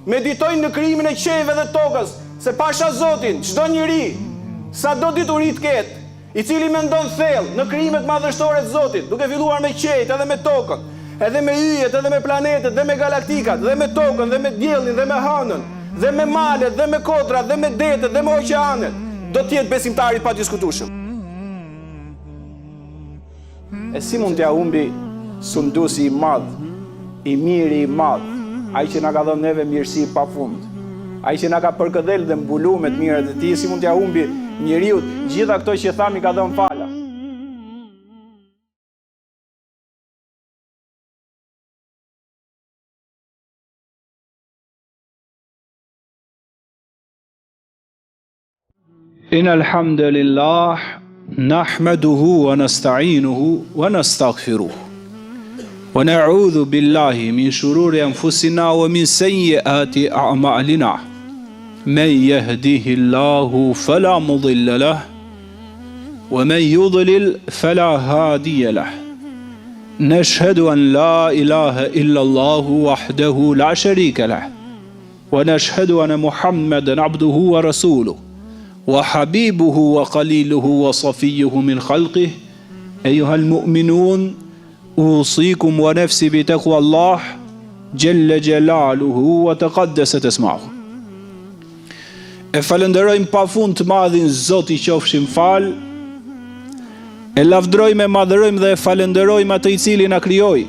meditojnë në krijimin e qejve dhe tokës, se pasha Zotin, çdo njeri, sa do dituri të ketë, i cili mendon thellë në krijimet madhështore të Zotit, duke filluar me qejt edhe me tokën, edhe me yjet, edhe me planetet, dhe me galaktikat, dhe me tokën, dhe me diellin, dhe me hënën, dhe me malet, dhe me kodrat, dhe me detet, dhe me oqeanet, do të jetë besimtari pa diskutueshëm. E si mund t'ja humbi sunduesi i madh, i miri i madh, ai që na ka dhënë neve mirësi pafund, ai që na ka përkëdhel dhe mbulu me të mirat e tij, si mund t'ja humbi njeriu gjitha këto që thami ka dhënë fala. Innal hamdalillah nahmaduhu wa nasta'inuhu wa nastaghfiruh wa na'udhu billahi min shururi anfusina wa min sayyiati a'malina man yahdihillahu fala mudilla lahu wa man yudlil fala hadiya lahu nashhadu an la ilaha illa Allah wahdahu la sharika lahu wa nashhadu anna Muhammadan abduhu wa rasuluhu وحبيبه وقليله وصفيه من خلقه أيها المؤمنون أوصيكم ونفسي بتقوى الله جل جلاله وتقدست اسمعه. E falenderojmë pafund të madhin Zoti qofshim fal, e lavdrojmë, e madhërojmë dhe e falenderojmë atë i cili na krijoi.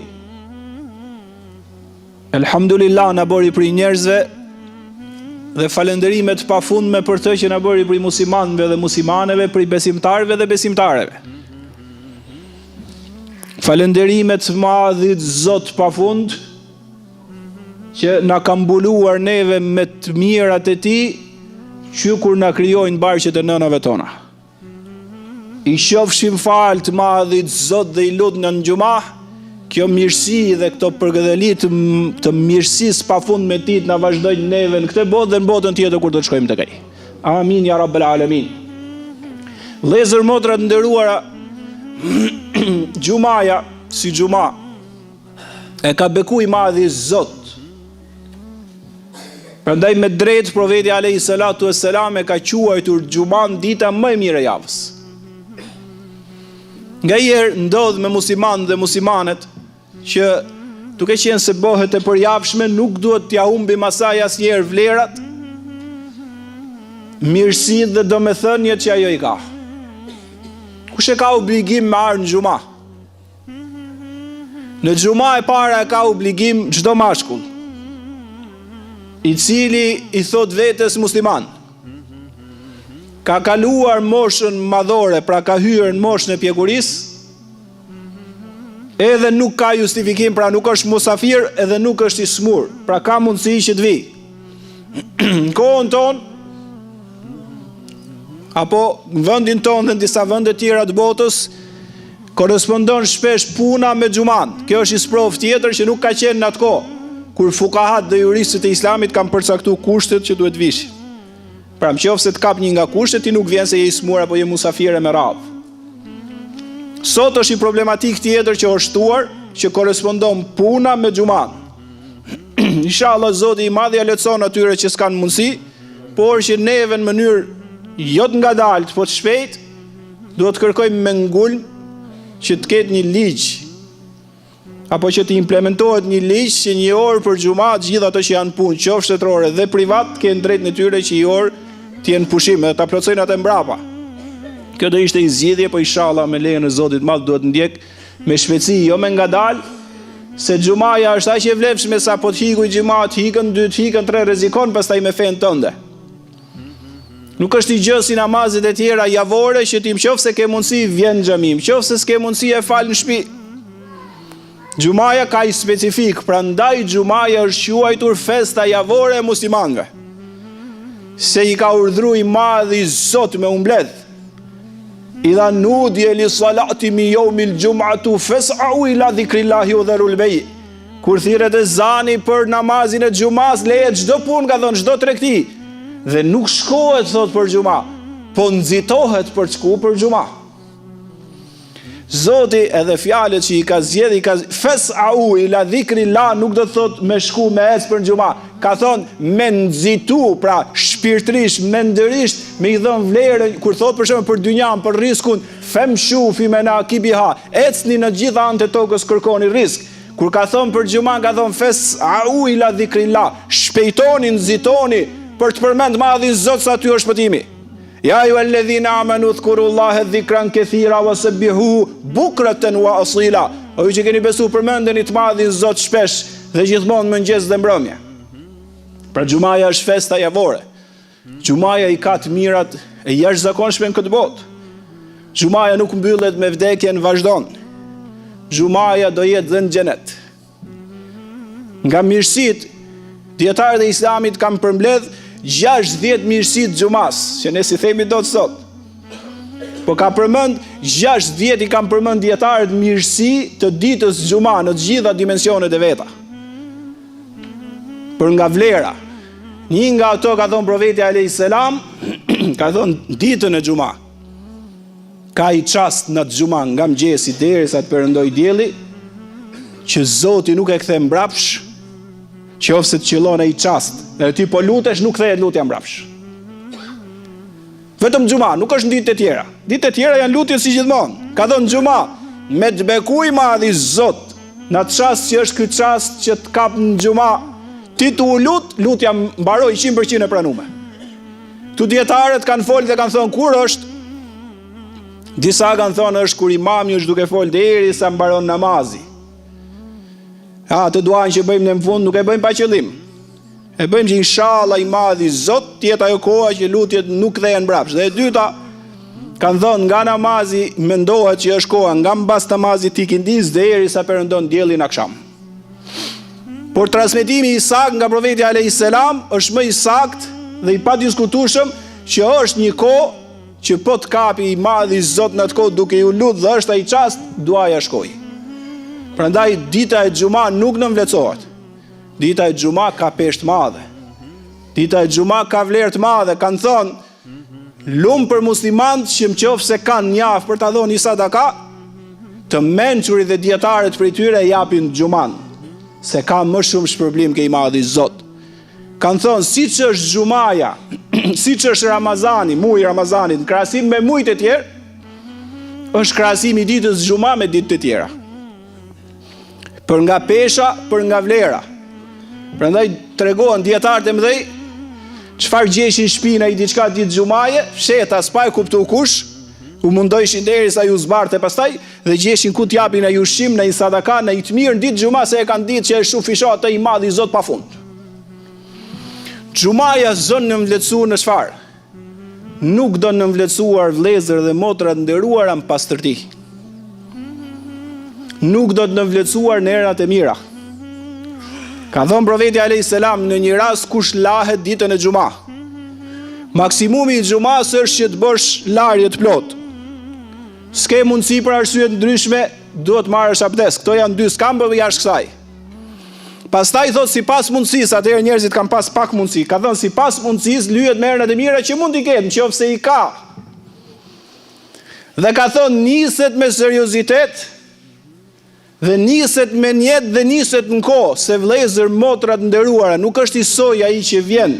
Elhamdulillah na bëri prej njerëzve, dhe falenderimet pafundme për të që na bëri prej muslimanëve dhe muslimaneve, prej besimtarëve dhe besimtareve. Falenderimet madhit Zot pafund që na ka mbuluar neve me të mirat e tij, që kur na krijojnë barqet e nënave tona. I qofshim fal të madhit Zot dhe i lutna në xhumah, kjo mirësi dhe këto përgëdheli të mirësisë pafund me ti na vazhdojnë neve në këtë botë dhe në botën tjetër kur do të shkojmë tek ai. Amin ya rabbel alamin. Vëllezër motra të nderuara, xhumaja si xhuma e ka beku i madhi Zot. Prandaj me drejt profeti alayhi salatu wassalam e ka quajtur xhuman dita më e mirë e javës. Ngaherë ndodh me muslimanë dhe muslimanet që duke qenë se bëhet e përjavshme, nuk duhet t'ja humbim asaj asnjëherë vlerat, mirësitë dhe domethëniet që ajo i ka. Kush e ka obligim me ardh në xhuma? Në xhuma e para e ka obligim çdo mashkull, i cili i thot vetes musliman. Ka kaluar moshën madhore, pra ka hyrë në moshën e pjekurisë, edhe nuk ka justifikim, pra nuk është musafir, edhe nuk është i smur, pra ka mundësi që të vi. Në kohën tonë, apo në vendin tonë dhe në disa vende tjera të botës, korespondon shpesh puna me xhuman. Kjo është isprov tjetër që nuk ka qenë në atë kohë, kur fukahat dhe juristët e islamit kanë përcaktuar kushtet që duhet vishin. Pra nëse të kap një nga kushtet, ti nuk vjen se je i smur apo je musafire me radhë. Sot është i problematik tjetër që është shtuar, që korespondon puna me xhuman. Inshallah Zoti i Madh ja lehtëson atyre që s'kan mundësi, por që neve në mënyrë jo të ngadalt, po të shpejt, duhet të kërkojmë me ngulm që të ketë një ligj, apo që të implementohet një ligj që një orë për xhuma të gjithë ato që janë punë, qoftë shtetërore dhe privat, kanë drejt në tyre që një orë të jenë pushim dhe ta plotësojnë atë mbrapa. Kjo do ishte i zgjidhje, po inshallah me lejen e Zotit Madh duhet ndjek me shpejtësi, jo me ngadal, se xhumaja është aq e vlefshme sa po të hikuj xhumat, hikën 2, hikën 3, rrezikon pastaj me fen tënde. Nuk është i gjë si namazet e tjera javore që ti nëse ke mundësi vjen në xhami, nëse s'ke mundësi e fal në shtëpi. Xhumaja ka i specifik, prandaj xhumaja është quajtur festa javore e muslimanëve. Se i ka urdhëruar i Madhi Zot me umbledh. Idha nudje li salati mi yawmil jum'atu fas'au ila dhikrillahi wa dharul bay'. Kur thirret ezani për namazin e xumas, lejet çdo punë, ka thënë çdo tregti. Dhe nuk shkohet thot për xuma, po nxitohet për të shkuar për xuma. Zoti edhe fjalët që i ka zgjedhë, fes'au ila dhikrillah nuk do të thot me shku me ec për xhuma. Ka thonë me nxitu, pra shpirtërisht, mendërisht, me i dhënë vlerën, kur thot për shembull për dynjan, për riskun, famshu fi manakibiha, ecni në gjitha anët e tokës, kërkoni risk. Kur ka thonë për xhuman, ka thonë fes'au ila dhikrillah, shpejtoni, nxitoni për të përmend madhin Zot sa aty është shpëtimi. Ja ju alladhina amanu dhkurullaha dhikran kathira wasabbihu bukratan wa asila. O ju që keni besu përmendeni të madhin Zot shpesh dhe gjithmonë mëngjes dhe mbrëmje. Pra xhumaja është festa javore. Xhumaja i ka të mirat e jashtëzakonshme në këtë botë. Xhumaja nuk mbyllet me vdekjen, vazhdon. Xhumaja do jetë dhe në xhenet. Nga mirësitë, dietarët e Islamit kanë përmbledh 60 mirësit xhumas, që ne si themi do të sot. Po ka përmend 60 i kanë përmend dietarët mirësi të ditës xhuma në të gjitha dimensionet e veta. Për nga vlera. Një nga ato ka thonë profeti alayhis salam, ka thonë ditën e xhuma. Ka i çast në xhuma nga mëngjesi derisa të perëndoj dielli, që Zoti nuk e kthe mbrapsh, qofse të qëllon e i qast, dhe ti po lutesh, nuk thejet lutja mbrapsh. Vetëm xhuma, nuk është në ditë të tjera. Ditë të tjera janë lutje si gjithmonë. Ka thonë xhuma, me të bekuj madhi Zot, në të qast që është këtë qast që të kap në xhuma, ti të u lutja mbaroj 100% e pranume. Tu dietarët kanë folë dhe kanë thonë kur është, disa kanë thonë është kur imami është duke folë deri sa mbaron namazi. Të duan që bëjmë në fund nuk e bëjmë pa qëllim. E bëjmë që inshallah i madhi Zot tjetë ajo koha që lutjet nuk kthehen mbrapsht. Dhe e dyta kanë thonë nga namazi mendohet që është koha nga mbas namazit të ikindis derisa perëndon dielli në akşam. Por transmetimi i saktë nga profeti alayhis salam është më i saktë dhe i padiskutueshëm që është një kohë që po të kapi i madhi Zot në atë kohë duke ju lutur dhe është ai çast duaja shkoj. Prandaj dita e xhuma nuk nënvlerësohet. Dita e xhuma ka peshë të madhe. Dita e xhuma ka vlerë të madhe. Kanë thonë lumë për muslimanët që nëse kanë njaf për ta dhënë sadaka, të mençurit dhe dietarët prej tyre japin xhuman, se ka më shumë shpërblim ke i madhi Zot. Kanë thonë siç është xhumaja, siç është Ramazani, muaji i Ramazanit, në krahasim me muajt e tjerë, është krahasimi i ditës xhuma me ditët e tjera. Për nga pesha, për nga vlera. Prandaj tregohen dietarët e mëdhej çfarë gjeshin shpina i diçka ditë xumaje, fsheta s'pa e kuptu kush, u mundojshin derisa ju zbarte pastaj dhe gjeshin ku t'japin ai ushqim në sadaka në i të mirë në ditë xuma se e kanë ditë që është sufishat të i madhi Zot pafund. Xumaja zon në vlerësuar në çfarë? Nuk do në vlerësuar vëllezër dhe motra të nderuara në pastërti. Nuk do të nënvlerësuar në erat e mira. Ka thënë profeti alayhis salam në një rast kush lahet ditën e xhuma. Maksimumi i xumas është që të bësh larje të plot. S'ke mundësi për arsye të ndryshme, duhet marrësh abdes. Kto janë dy skambë jashtë kësaj. Pastaj thot sipas mundësisë, atëherë njerëzit kanë pas pak mundësi. Ka thënë sipas mundësisë lyhet me erat e mira që mund t'i ketë, nëse i ka. Dhe ka thënë niset me seriozitet. Dhe niset me njet dhe niset në kohë, se vëllezër motrat nderuara, nuk është i soj ai që vjen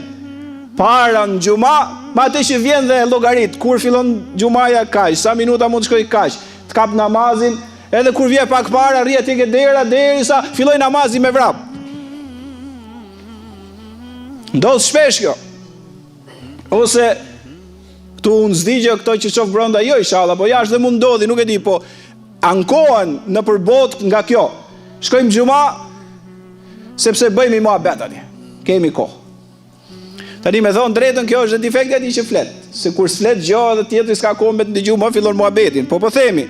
para në xhuma, ma atë që vjen dhe llogarit, kur fillon xhumaja kaq, sa minuta mund të shkoj kaq, të kap namazin, edhe kur vjen pak para rrihet tek dera derisa filloi namazi me vrap. Ndodh shpesh kjo. Ose këtu unë zdigjo këto që qof brenda jo inshallah, po jashtë dhe mund ndodhi, nuk e di, po ankohen në përbot nga kjo. Shkojmë xhuma sepse bëjmë i muhabet tani. Kemi kohë. Tani me thonë drejtën kjo është defekti atij që flet. Se kur s'flet gjë edhe tjetri s'ka kohë me të dëgjuar, më fillon muhabetin. Po themi,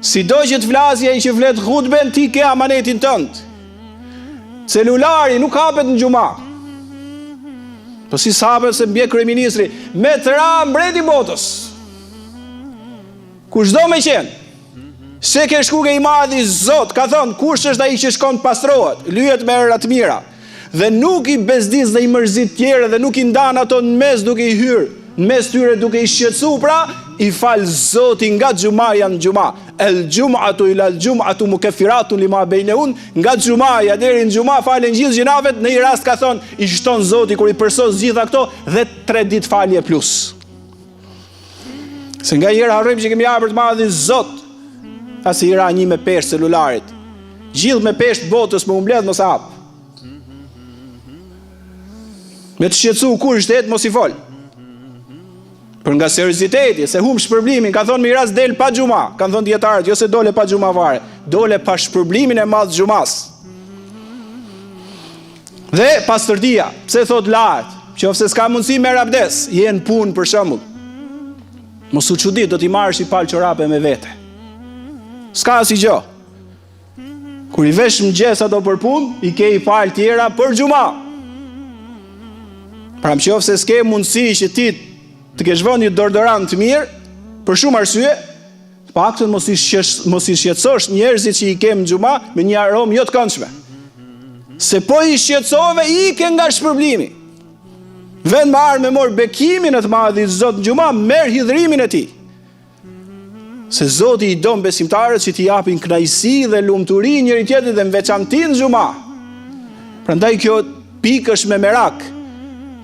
sido që të flasë ai që flet hutben, ti ke amanetin tënd. Celulari nuk hapet në xhuma. Po si s'hapet se mbje kryeministri me tra mbreti botës. Kushdo me qenë. Se ke shku ke i madhi Zot, ka thonë, kush është ai që shkon të pastrohet, lyhet me erat mira, dhe nuk i bezdis dhe i mërzit tjere, dhe nuk i ndan ato në mes duke i hyrë në mes tyre duke i shqetësuar, pra i fal Zoti nga xhumaja në xhuma. El xhumatu ila el xhumatu mukaffiratun lima bainahun, nga xhumaja deri në xhuma falen gjithë gjinafet. Në një rast ka thonë i shton Zoti kur i përsos gjitha këto dhe 3 ditë falje plus. Se nga njëra harrojmë që kemi hapur të madhi Zot, as i ra 1 me peshë celularit. Gjithë me peshë botës më umbledh mos hap. Me të shqetësu kur shtet mos i fol. Për nga serioziteti, se humb shpërblimin, ka thonë miras del pa xhuma, kanë thonë dietarët, jo se dole pa xhuma fare, dole pa shpërblimin e madh xhumas. Dhe pastërtia, pse thot lart, qofse s'ka mundësi merr abdes, je në punë për shembull. Mos u çudit, do t'i marrësh i pal çorape me vete. S'ka asgjë. Kur i vesh mëngjes ato për punë, i ke i pal tjera për xhuma. Pra qofse s'ke mundësi që ti të kesh vënë një deodorant të mirë, për shumë arsye, të paktën mos i shqetësosh njerëzit që i ke në xhuma me një aromë jo të këndshme. Se po i shqetësove ike nga shpërblimi. Vend me arë me morë bekimin e të madhit Zot në xhuma, merr hidhrimin e tij. Se Zoti i don besimtarët që t'i japin kënaqësi dhe lumturi njëri tjetrit dhe në veçanti në xhuma. Prandaj kjo pikë është me merak.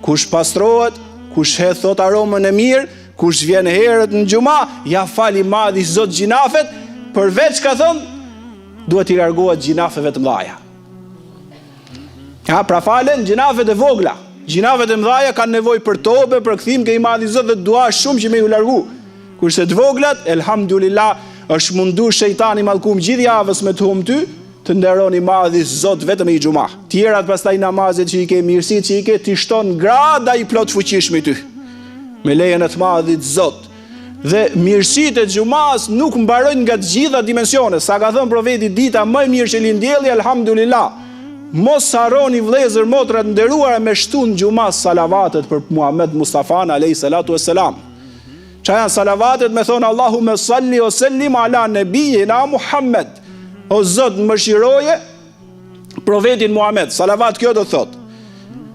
Kush pastrohet, kush hedh thot aromën e mirë, kush vjen herët në xhuma, ja fali madhi Zot gjinafet, përveç ka thon, duhet i largohet gjinafeve të mëdha. Ja, pra falen gjinafet e vogla. Gjinafet e mëdha kanë nevojë për tobe, për kthim ke i madhi Zot dhe dua shumë që me u largu. Kurse të voglat, elhamdulillah, është mundu shejtani mallkum gjithë javës me të humb ty, të nderoni madhi Zot vetëm i xhuma. Tjerat pastaj namazet që i ke, mirësitë që i ke, ti shton grada i plot fuqishëm i ty. Me lejen e të madhit Zot. Dhe mirësitë e xumas nuk mbarojnë nga të gjitha dimensionet. Sa ka thënë profeti, dita më e mirë që lindjelli, elhamdulillah. Mos harroni vëllezër motra të nderuara me shtun xumas salavatet për Muhammed Mustafa alayhi salatu wassalam. Çfarë janë salavatet? Me thonë Allahumma salli wa sallim ala nabiyina Muhammed. O Zot, më mëshiroje profetin Muhammed. Salavat kjo do thot.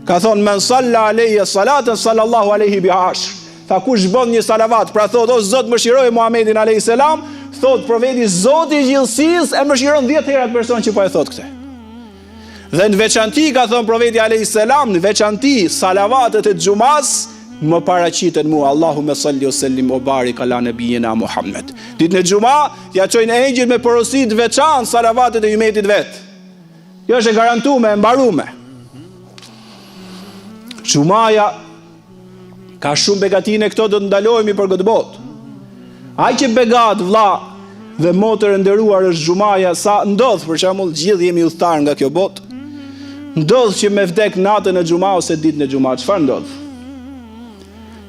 Ka thonë men salla alayhi salatan sallallahu alayhi bi ashr. Tha kush bën një salavat, pra thot o Zot, mëshiroje Muhammedin alayhi salam, thot profeti Zoti i gjithësisë e mëshiron 10 herë atë person që po e thot këtë. Dhe në veçanti ka thonë profeti alayhi salam, në veçanti salavatet e xumas më paraqiten mua, Allahumma salli wa sallim wa barik ala nabiyina Muhammed. Ditën e xuma ja çojnë engjëjt me porosi të veçantë salavatet e umetit vet. Kjo është e garantuar, e mbaruar. Xumaja ka shumë begatine, këto do të ndalohemi për këtë botë. Ai që begat vlla dhe motër e nderuar është xumaja, sa ndodh për shembull gjithë jemi udhëtar nga kjo botë. Ndodh që me vdek natën e xuma ose ditën e xuma, çfarë ndodh?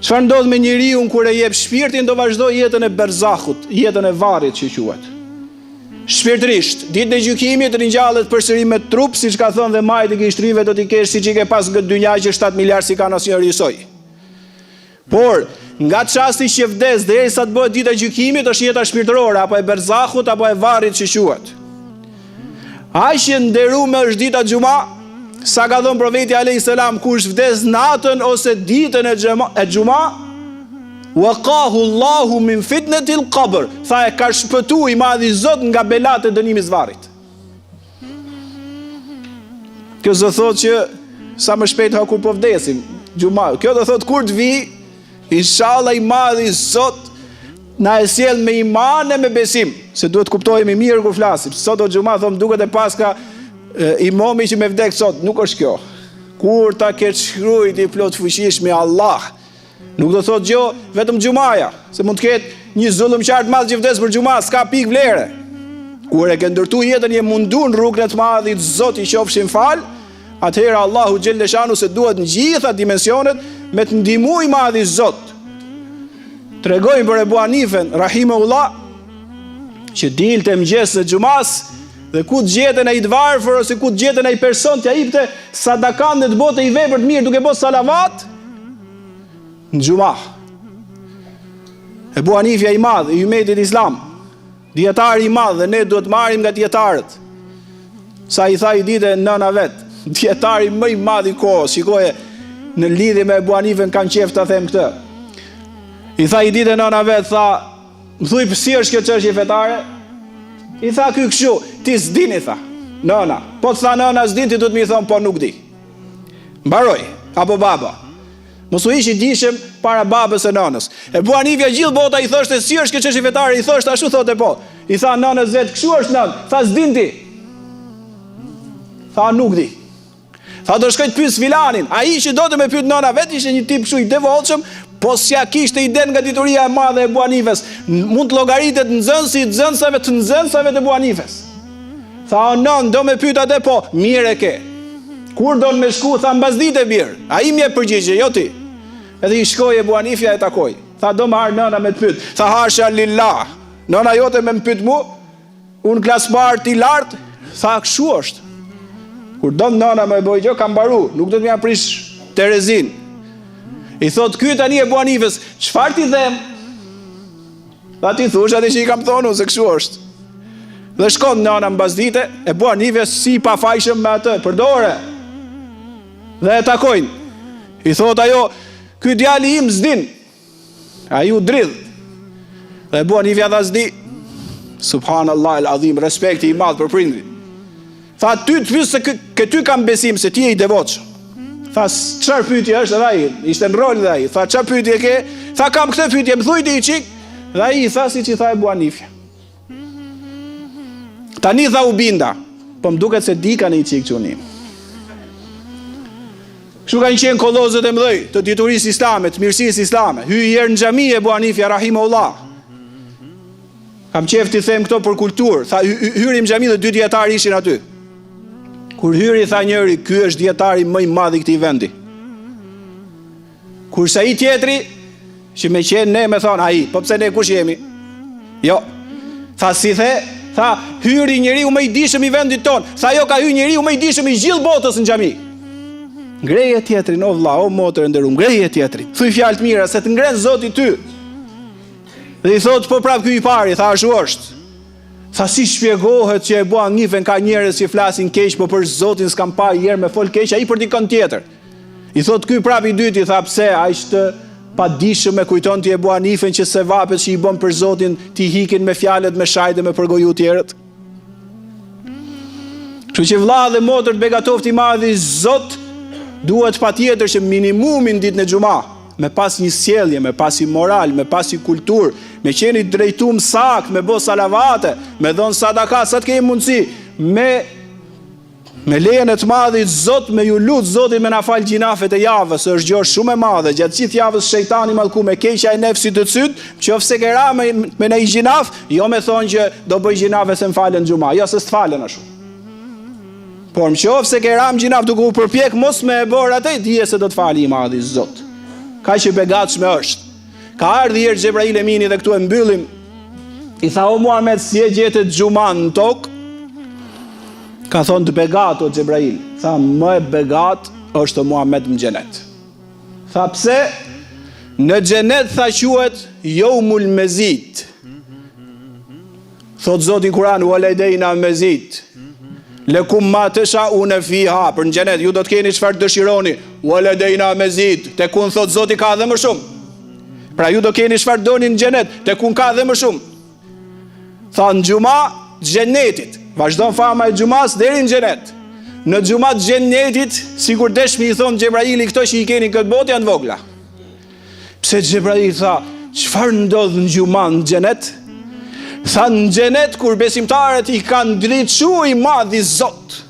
Çfarë ndodh me njeriu kur e jep shpirtin, do vazhdoj jetën e berzahut, jetën e varrit që quhet. Shpirtërisht, ditën e gjykimit ringjallet përsëri me trup, siç ka thënë dhe majt e gishtrive do t'i kesh siç i ke pas këtë dynja që 7 miliard si kanë asnjëri i soi. Por, nga çasti që vdes derisa të bëhet dita e gjykimit, është jeta shpirtërore apo e berzahut apo e varrit që quhet. Ai që nderuar është dita xuma, sa ka thënë profeti alayhis salam, kush vdes natën ose ditën e xuma, waqahu Allahu min fitnatil qabr. Tha e ka shpëtuar i madhi Zot nga belat e dënimit të varrit. Kjo do thotë që sa më shpejt kur po vdesim, xuma. Kjo do thotë kur të vi, inshallah i madhi Zot na e sjell me iman e me besim, se duhet kuptojmë mirë kur flasim. Sot do xuma thon duket e paska imami që me vdek sot, nuk është kjo. Kur ta ketë shkrujt i plot fuqish me Allah, nuk do thot gjo vetëm xumaja, se mund të ketë një zullumqtar të madh që vdes për xuma, s'ka pikë vlere. Kur e ke ndërtu jetën, je mundu në rrugën e të madhit Zot i qofshin fal, atëherë Allahu xhelleshanu se duhet në gjitha dimensionet me të ndihmu i madhi Zot. Tregojmë për Ebu Hanifen rahimahullah, që dilte mëngjes në xumas, dhe ku të gjeten ai të varfër ose ku të gjeten ai person që ai jepte sadakan dhe të bote i vepër të mirë duke bërë salavat në xuma. Ebu Hanifja i madh i umetit islam, dietari i madh, dhe ne duhet marrim nga dietarët. Sa i tha i ditë nëna vet, dietari më i madh i kohës, shikoje në lidhje me Ebu Hanifën kanë qejf ta them këtë. I tha i ditë nëna vet, tha, më thuj si është kjo çështje fetare? I tha ky kështu, ti s'dini, tha. Nëna, po të tha nëna s'din, ti duhet më i thon po nuk di. Mbaroj, apo baba. Mos u ishi dishëm para babës e nënës. E Abu Hanifja gjithë bota i thoshte si është kjo çështje fetare, i thoshte ashtu thotë po. I tha nënës vet, kështu është nën. Tha s'din ti. Tha nuk di. Tha do shkoj të pyes filanin. Ai që do të më pyet nëna vet ishte një tip kështu i devotshëm, po s'ja kishte iden nga dituria e madhe e Abu Hanifes. Mund të llogaritet nxënësi i nxënësave të nxënësave të Abu Hanifes. Tha nën, do më pyet atë po, mirë e ke. Kur do në me shku, tha mbas dite birë. A i mje përgjigje, jo ti. Edhe i shkoj Abu Hanifja e takoj. Tha do më harë nëna me të pyt. Tha hasha lillah. Nëna jote me më pyt mu, unë klasmar ti lartë. Tha këshu është. Kur do në nëna me bojgjo, kam baru. Nuk do të mja prish Terezin. I thot ky tani Abu Hanifes, çfarë ti them? Tha ti thush ati që i kam thonu se këshu është. Dhe shkon nëna mbas dite, Abu Hanifja si pa fajshëm me atë, përdore. Dhe e takojnë. I thot ajo, ky djali im s'din. A ju dridh. Dhe Abu Hanifja dha s'di. Subhanallah el adhim, respekti i madh për prindin. Tha ty të pyes se këty kam besim se ti je i devotshëm. Tha çfarë pyetje është edhe ai? Ishte në rol dhe ai. Tha çfarë pyetje ke? Tha kam këtë pyetje, më thuj ti i çik. Dhe ai i tha siç i tha Abu Hanifja. Tani tha u binda, po më duket se di kanë i çik çunim. Kështu kanë qenë kollozët e mëdhej të diturisë islame, të mirësisë islame. Hyj herë në xhami Abu Hanifja rahimahullah. Kam qejf të them këto për kulturë. Tha hyrim në xhami dhe dy dietar ishin aty. Kur hyri tha njëri, ky është dietari më i madh i këtij vendi. Kurse ai tjetri, që me qenë ne me thon ai, po pse ne kush jemi? Jo. Tha si the, tha hyri njeriu më i dishëm i vendit ton. Tha jo ka hyrë njeriu më i dishëm i gjithë botës në xhami. Ngreje tjetrin, o vlla, o motër e nderuar, ngreje tjetrin. Thuaj fjalë të mira se të ngren Zoti ty. Dhe i thot po prap ky i pari, tha ashtu është. Tha si shpjegohet që Abu Hanifën ka njerëz që flasin keq, po për Zotin s'kam pa herë me fol keq, ai për dikon tjetër. I thot ky prap i dyti, tha pse aq të padijshëm e kujton ti Abu Hanifën që se vapet që i bën për Zotin ti hikin me fjalët me shajtë me përgoju tjerët. Kështu që vlla dhe motër të begatofti i madh i Zot duhet patjetër që minimumin ditën e xuma, me pas një sjellje, me pas i moral, me pas i kulturë, me qeni drejtum sakt, me bo salavate, me dhon sadaka, sa të kemi mundësi, me lejen e të madhit Zot, me ju lut Zotin me na fal gjinafet e javës, është gjë shumë e madhe. Gjatë gjithë javës shejtani mallku me keqja e nefsit të cyt, qofse ke ra me në gjinaf, jo me thonë që do bëj gjinafe se më falen xuma, jo se s'falen ashtu. Por më qofë se ke ram gjinaf duke u përpjek mos me e bërë atë, dije se do të fali i madhi Zot. Ka që begatshme është. Ka ardhi herë Xhebrail Emini dhe këtu e mbyllim. I tha o Muhammed si e gjetet xuman në tokë? Ka thonë të begat o Xhebrail. Tha më e begat është Muhammed në xhenet. Tha pse? Në xhenet tha quhet Yawmul Mezid. Thot Zoti në Kur'an waladeina mezid. Lekum ma tashauna fiha, për në xhenet ju do të keni çfarë dëshironi. Waladeina mezid, tekun thot Zoti ka dhe më shumë. Pra ju do keni çfarë doni në xhenet, tekun ka dhe më shumë. Tha në xhuma xhenetit. Vazhdon fama e xumas deri në xhenet. Në xumat xhenetit, sikur deshmi i thon Xhebraili këto që i keni këtë botë janë vogla. Pse Xhebrail tha, çfarë ndodh në xhuma në xhenet? Tha në xhenet kur besimtarët i kanë drejtësu i madh i Zot.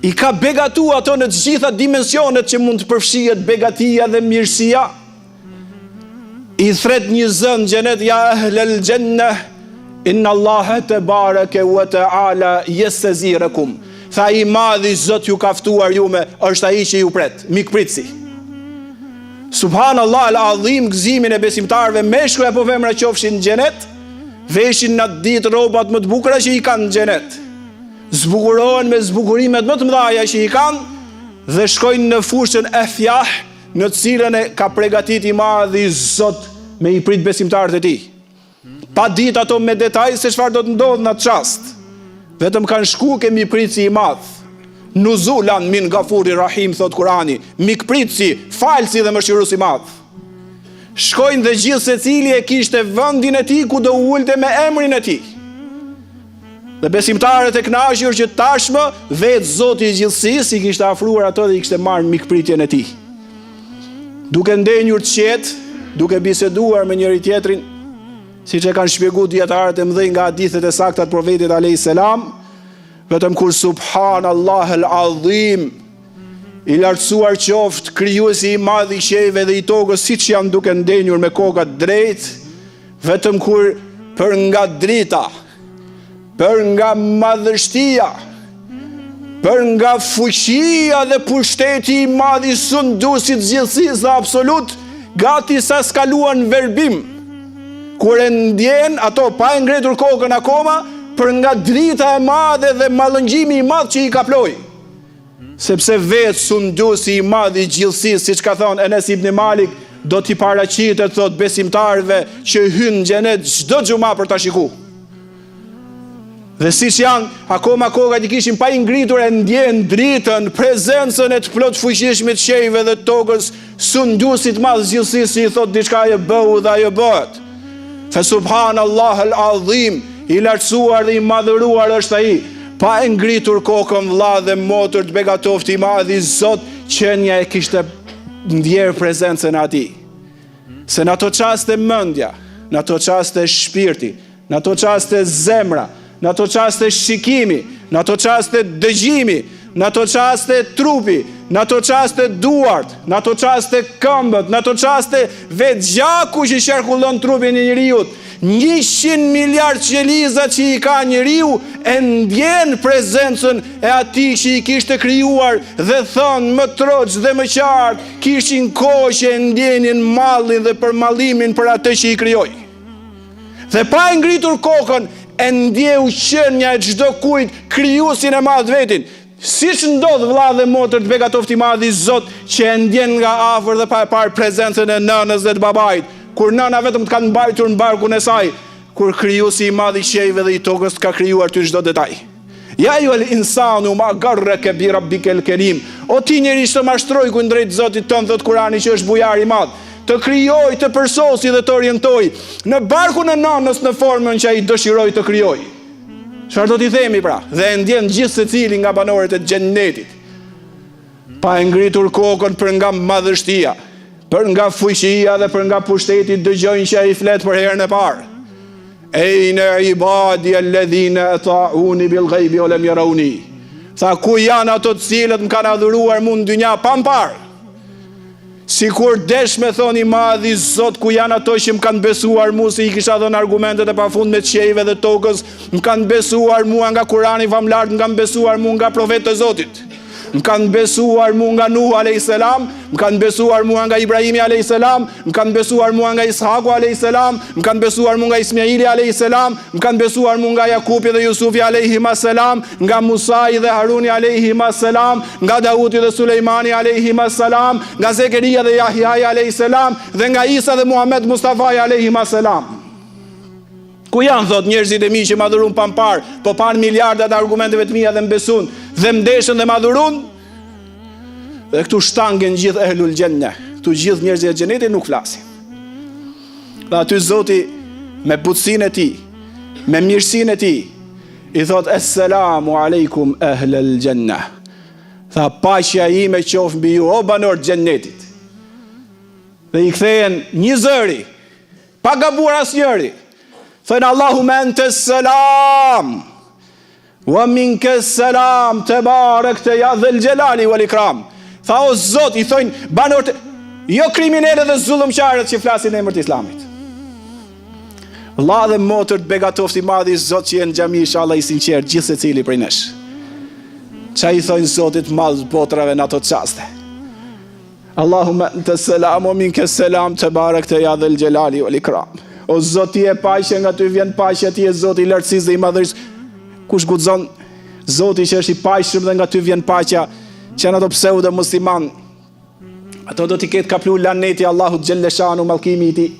I ka begatu ato në të gjitha dimensionet që mund të përfshihet begatia dhe mirësia. I thret një zë në xhenet ja ahlal jannah inna Allaha tebaraka wa taala yastazirakum. Tha i madhi Zot ju ka ftuar jume, është ai që ju pret, mikpritsi. Subhanallah al-azim, gëzimin e besimtarëve meshkuj apo femra qofshin në xhenet, veshin në ditë rrobat më të bukura që i kanë në xhenet. Zbukurohen me zbukurimet më të mëdha që i kanë dhe shkojnë në fushën e fjah, në të cilën e ka përgatitur i madhi Zot me i prit besimtarët e tij. Pa ditë ato me detaj se çfarë do të ndodhë në atë çast. Vetëm kanë shku kemi pritsi i madh. Nuzulan min Gafuri Rahim, thot Kurani, mikpritsi, falsi dhe mëshirues i madh. shkojnë dhe gjithë secili e kishte vendin e tij ku do ulte me emrin e tij. Dhe besimtarët e kënaqur që tashmë vetë Zoti i gjithësisë i kishte afruar ato dhe i kishte marrë mikpritjen e tij. Duke ndenjur të qetë, duke biseduar me njëri tjetrin, siç e kanë shpjeguar dietarët e mëdhenj nga hadithet e sakta të profetit alayhis salam, vetëm kur subhanallahul azim, i lartësuar qoftë krijuesi i madh i qejve dhe i tokës, siç janë duke ndenjur me kokat drejt, vetëm kur për nga drita, për nga madhështia, për nga fuqia dhe pushteti i madh i sunduesit gjithësisë dhe absolut, gati sa skaluan verbim, kur e ndjen ato pa e ngretur kokën akoma, për nga drita e madhe dhe mallëngjimi i madh që i kaploi. Sepse vetë sunduesi i madh i gjithësisë, siç ka thënë Enes ibn Malik, do t'i paraqitet thot besimtarëve që hynë në xhenet çdo xhuma për ta shikuar. Dhe siç janë akoma kokat i kishin pa i ngritur, e ndjen dritën, prezencën e të plot fuqishmit qejve dhe tokës, sunduesit madh gjithësisë i thot diçka e bëu dhe ajo bëhet. Fa subhanallahul azim, i lartësuar dhe i madhëruar është ai, pa e ngritur kokën vlla dhe motër të begatoft i madh i Zot, qenia e kishte ndjerë prezencën e atij. Se në ato çaste mendja, në ato çaste shpirti, në ato çaste zemra, në ato çaste shikimi, në ato çaste dëgjimi, në ato çaste trupi, në ato çaste duart, në ato çaste këmbët, në ato çaste vetë gjaku që qarkullon trupin e njeriu, 100 miliard qeliza që i ka njeriu, e ndjen prezencën e atij që i kishte krijuar dhe thënë më troç dhe më qartë, kishin kohë që e ndjenin mallin dhe përmallimin për atë që i krijoi. Dhe pa e ngritur kokën, e ndjeu qenia e çdo kujt krijuesin e madh vetin. Siç ndodh vëlla dhe motër të begatoft i madh i Zot, që e ndjen nga afër dhe pa e parë prezencën e nënës dhe të babait, kur nëna vetëm të kanë mbajtur në barkun e saj, kur krijuesi i madh i qejve dhe i tokës ka krijuar ty çdo detaj. Ja ju el insanu ma garraka bi rabbikel kerim. O ti njeri që mashtroj kundrejt Zotit tënd, thot Kurani që është bujar i madh, të krijoj, të përsosi dhe të orientoj në barkun e nënës në formën që ai dëshiroi të krijoj. Çfarë do t'i themi pra? Dhe e ndjen gjithë secili nga banorët e xhennetit, pa e ngritur kokën për nga madhështia, për nga fuqia dhe për nga pushteti, dëgjojnë që ai flet për herën e parë. Ejne ibadi alladhina ata'uni bil ghaibi wa lam yarawni. Tha, ku janë ato të cilët më kanë adhuruar mua në dynja pa më parë? Sikur desh me thoni madhi Zot, ku janë ato që më kanë besuar mua, se i kisha dhënë argumentet e pafundme të qejve dhe tokës, më kanë besuar mua nga Kurani famlar, më kanë besuar mua nga profetë e Zotit, më kanë besuar mua nga Nuh alayhis salam, më kanë besuar mua nga Ibrahimi alayhis salam, më kanë besuar mua nga Ishaku alayhis salam, më kanë besuar mua nga Ismaili alayhis salam, më kanë besuar mua nga Jakubi dhe Jusufi alayhis salam, nga Musa dhe Haruni alayhis salam, nga Daudi dhe Sulejmani alayhis salam, nga Zekeria dhe Yahya alayhis salam, dhe nga Isa dhe Muhammed Mustafa alayhis salam. Ku janë, thot, njerëzit e mi që madhurun pa më parë, po panë miliardat argumenteve të mia dhe më besun, dhe mdeshën dhe madhurun? Dhe këtu shtangen gjithë ehlul gjenne, këtu gjithë njerëzit e xhenetit nuk flasin. Dhe aty Zoti me butësinë e tij, me mirësinë e tij, i thot Esselamu alejkum ehlul gjenne. Tha, paqja ime qoftë mbi ju, o banor të xhenetit. Dhe i kthehen një zëri, pa gabuar asnjëri. Thënë Allahumma entes selam, wa minkes selam, te barekte ja dhel gjelali wal ikram. Tha, o Zot, i thojnë banorët, jo kriminalët dhe zullumqarët që flasin në emër të Islamit. Vëlla dhe motër të begatoft i madh i Zot që jenë xhami, inshallah i sinqert gjithë secili prej nesh. Ç'a i thojnë Zotit madh botrave në ato çaste? Allahumma entes selam, wa minkes selam, te barekte ja dhel gjelali wal ikram. O Zoti e paqja, nga ty vjen paqja, ti je Zoti i lartësisë dhe i madhërisë. Kush guxon Zoti që është i paqshëm dhe nga ty vjen paqja, që janë ato pseudo musliman, ato do t'i ketë kaplu laneti Allahut xhelleshanu mallkimi i tij.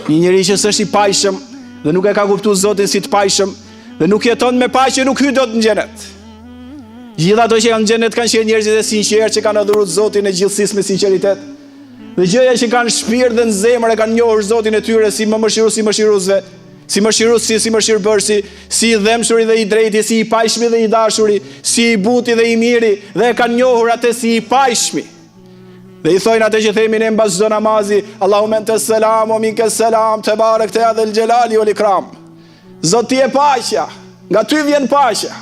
Një njeri që s'është i paqshëm dhe nuk e ka kuptuar Zotin si të paqshëm dhe nuk jeton me paqe, nuk hyn dot në xhenet. Gjithë ato që janë në xhenet kanë qenë njerëzit e sinqertë që kanë adhuruar Zotin e gjithësisë me sinqeritet. Dhe gjëja që kanë shpirt dhe në zemër e kanë njohur Zotin e tyre si mëshiruesve, si mëshirbërësi, si i dhemshuri dhe i drejti, si i pajshmi dhe i dashuri, si i buti dhe i miri, dhe e kanë njohur atë si i pajshmi. Dhe i thojnë atë që themi ne mbas çdo namazi, Allahumma entes selam wa minkes selam, tebarek te adhel xhelali wal ikram. Zoti e paqja, nga ty vjen paqja.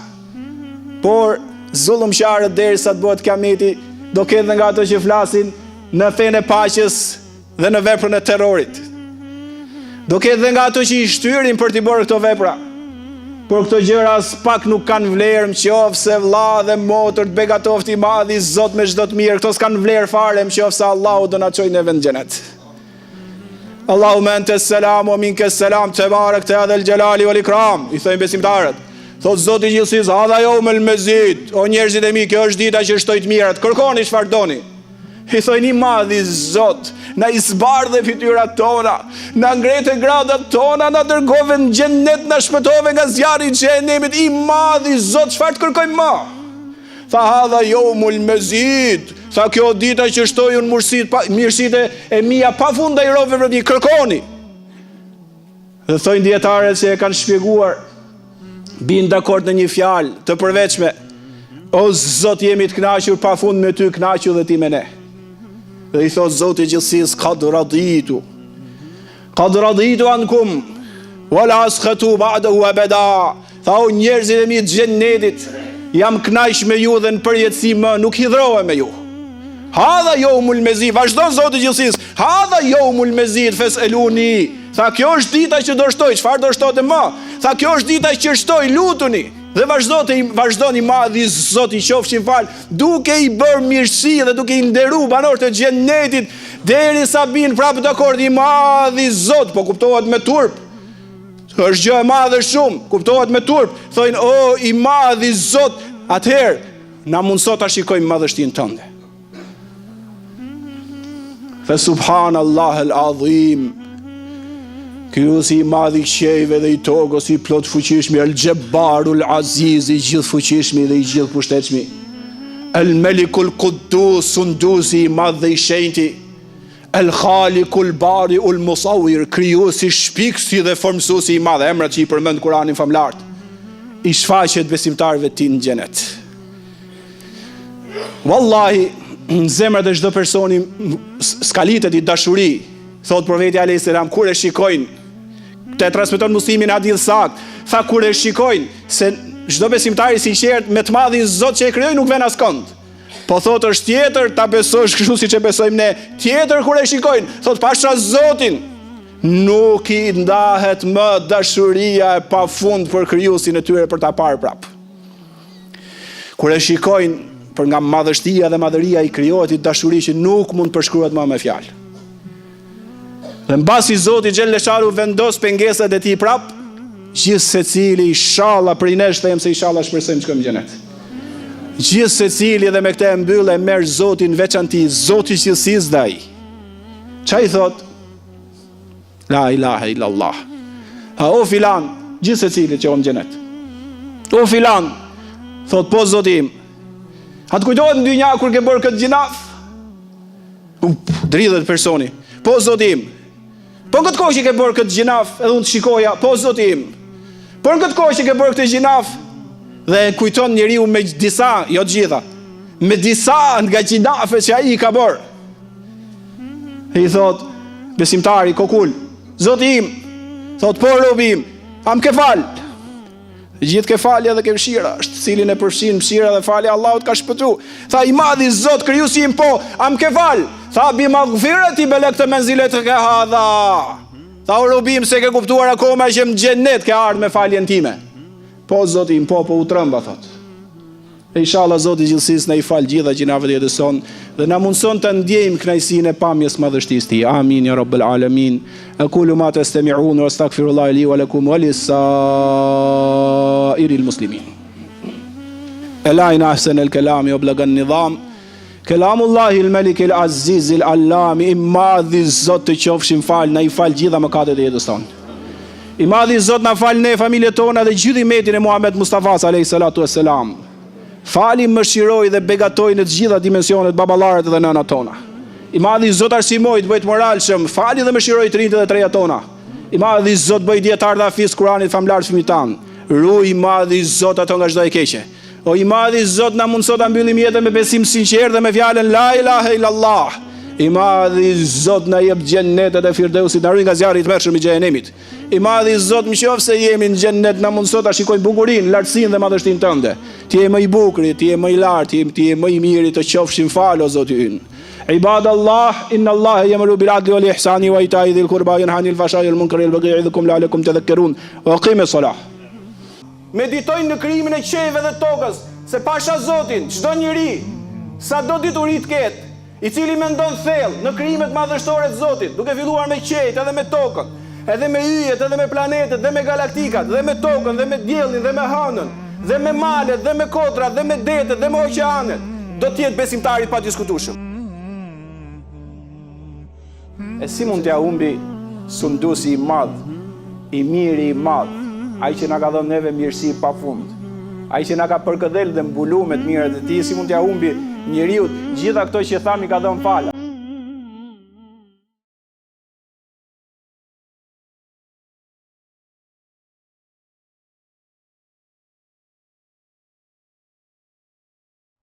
Por zullumsharët derisa të bëhet kiameti, do ketë dhe nga ato që flasin në fenë e paqes dhe në veprën e terrorit. Do ketë dhe nga ato që i shtyrin për t'i bërë këto vepra. Por këto gjëra as pak nuk kanë vlerë, nëse vlla dhe motër të begatofti i madh i Zot me çdo të mirë, këto s'kan vlerë fare nëse Allahu do na çojë në vend xhenet. Allahumma entes selam wa minkes selam, tebarek te adhel xhelali wal ikram. I thojnë besimtarët. Thot Zoti i gjithësisë, hadha yawmul mazid, o njerëzit e mi, kjo është dita që shtoj të mirat, kërkoni çfarë doni. I thojnë i madhi Zot, na i zbardhe fytyrat tona, na ngrete gradat tona, na dërgove në xhennet, na shpëtove nga zjarri i xhenemit. I madhi Zot, çfarë të kërkojmë më? Tha hadha yawmul mazid, tha kjo dita që shtoj unë mirësitë e mia pafund ndaj robëve të mi, kërkoni. Dhe thojnë dietarët se e kanë shpjeguar, bin dakord në një fjalë të përveçme. O Zot, jemi të kënaqur pafund me ty, kënaqur dhe ti me ne. Dhe i thot Zoti i gjithësisë, qad raditu ankum wala askhatu ba'dahu abada. Tha o njerëzit e mi të xhennetit, jam kënaq me ju dhe në përjetësi më nuk hidhrohem me ju. Hadha yawmul mazid, vazhdon Zoti i gjithësisë, hadha yawmul mazid faseluni. Tha kjo është dita që do shtoj, çfarë do shtote më? Tha kjo është dita që shtoj, lutuni. Dhe vazhdoni madhi Zoti qofshin fal, duke i bërë mirësi dhe duke i nderuar banorët e xhennetit derisa bin prapë dakord. I madhi Zot, po kuptohet me turp. Është gjë e madhe shumë, kuptohet me turp. Thojnë o i madhi Zot, atëherë na mundso ta shikojmë madhështinë tënde. Fa subhanallahul azim. Krijuesi i madh i qejve dhe i tokës, i plot fuqishmi, El Jabbarul Aziz, i gjithë fuqishmi dhe i gjithë pushtetshmi, El Malikul Quddus, sunduesi i madh dhe i shenjti, El Khaliqul Bariul Musawwir, krijuesi, shpikësi dhe formësuesi i madh, emrat që i përmend Kurani famlart, i shfaqet besimtarëve të tij në xhenet. Wallahi, në zemrat e çdo personi skalitet i dashuri, thot profeti alayhis salam, kur e shikojnë, te transmeton Muslimi në hadith sakt, tha kur e shikojnë se çdo besimtar i sinqert me të madhin Zot që e krijoi nuk vjen askënd. Po thot është tjetër ta besosh kështu siç e besojmë ne. Tjetër kur e shikojnë, thot pasha Zotin, nuk i ndahet më dashuria e pafund për krijuesin e tyre për ta parë prap. Kur e shikojnë, për nga madhështia dhe madhëria i krijohet i dashuri që nuk mund përshkruhet më me fjalë. Dhe mbasi Zoti xhelle sharu vendos pengesat e tij prap, gjithë secili inshallah prej nesh them se inshallah shpresojmë të shkojmë në xhenet. Gjithë secili dhe me këtë e mbyll e merr Zotin veçanti, Zoti i gjithësisë dhe ai. Çai thot? La ilaha illallah. Ha o filan, gjithë secili që on në xhenet. O filan, thot po Zotim. A të kujtohet në dynja kur ke bërë këtë gjinaf? Dridhet personi. Po Zotim. Po në këtë kohë që ke bërë këtë gjinaf, edhe unë të shikoja, po Zotim. Po në këtë kohë që ke bërë këtë gjinaf, dhe kujton njeriu me disa, jo të gjitha, me disa nga gjinafe që ai i ka bërë. I thot, besimtari, kokul, Zotim, thot, po robim, am ke fal. Gjithë ke falja dhe ke mëshira, është cilin e përfshin mëshira dhe falja Allahut ka shpëtu. Tha i madhi Zot, krijuesi im, po, am ke fal. Tha bi maghfirati belekte menzilet ke hadha. Tha o robim, se ke kuptuar akoma që në xhenet ke ardhur me faljen time. Po Zoti im, po u tremba thot. E inshallah Zoti i gjithësisë na i fal gjitha gjinavet e jetës sonë dhe na mundson të ndjejmë kënaqësinë e pamjes madhështisë tij. Amin ya rabbal alamin. Aqulu ma tastami'un wa astaghfirullaha li wa lakum wa lisa'iril muslimin. Elaina ahsan al-kalam wa ablaga an-nizam. Kelamullahi il-Malik il-Aziz il-Allam, i madhi Zot të qofshin fal, na i fal gjitha mëkatet e jetës tonë. I madhi Zot na fal ne, familjet tona dhe gjithë umetin e Muhammed Mustafa alayhi salatu wassalam. Fali, mëshiroj dhe begatoj në të gjitha dimensionet baballaret dhe nënat tona. I madhi Zot arsimoj të bëjt moralshëm, fali dhe më shiroj të rinjtë dhe treja tona. I madhi Zot bëj dietar dhe hafiz Kuranit famlar fëmijët tan. Ruaj i madhi Zot ato nga çdo e keqe. O i madhi Zot na mundso ta mbyllim jetën me besim sinqert dhe me fjalën la ilaha illallah. I madhi Zot na jep xhennetet e Firdausit, na ruaj nga zjarri i tmerrshëm i xhenemit. I madhi Zot, nëse jemi në xhennet, na mundso ta shikojmë bukurinë, lartësinë dhe madhështinë tënde. Ti je më i bukur, ti je më i lartë, ti je më i miri, të qofshim fal o Zoti ynë. Ibadallah, inna Allaha ya'muru bil 'adli wal ihsani wa ita'i dhil qurba wa yanha 'anil fahsha'i wal munkari wal baghi ya'idhukum la'allakum tadhakkarun. Wa aqimus salah. Meditojnë në krijimin e qejve dhe tokës, se pasha Zotin, çdo njeri, sado dituri të ketë, i cili mendon thellë në krijimet madhështore të Zotit, duke filluar me qejt edhe me tokën, edhe me yjet, edhe me planetet, dhe me galaktikat, dhe me tokën, dhe me diellin, dhe me hënën, dhe me malet, dhe me kodrat, dhe me detet, dhe me oqeanet, do të jetë besimtari pa diskutueshëm. E si mund t'ja humbi sunduesi i madh, i miri i madh, ai që na ka dhënë neve mirësi pa fund, ai që na ka përkëdhel dhe mbulu me të mirat e tij, si mund t'ja humbi njeriu gjitha këto që thami ka dhënë fal.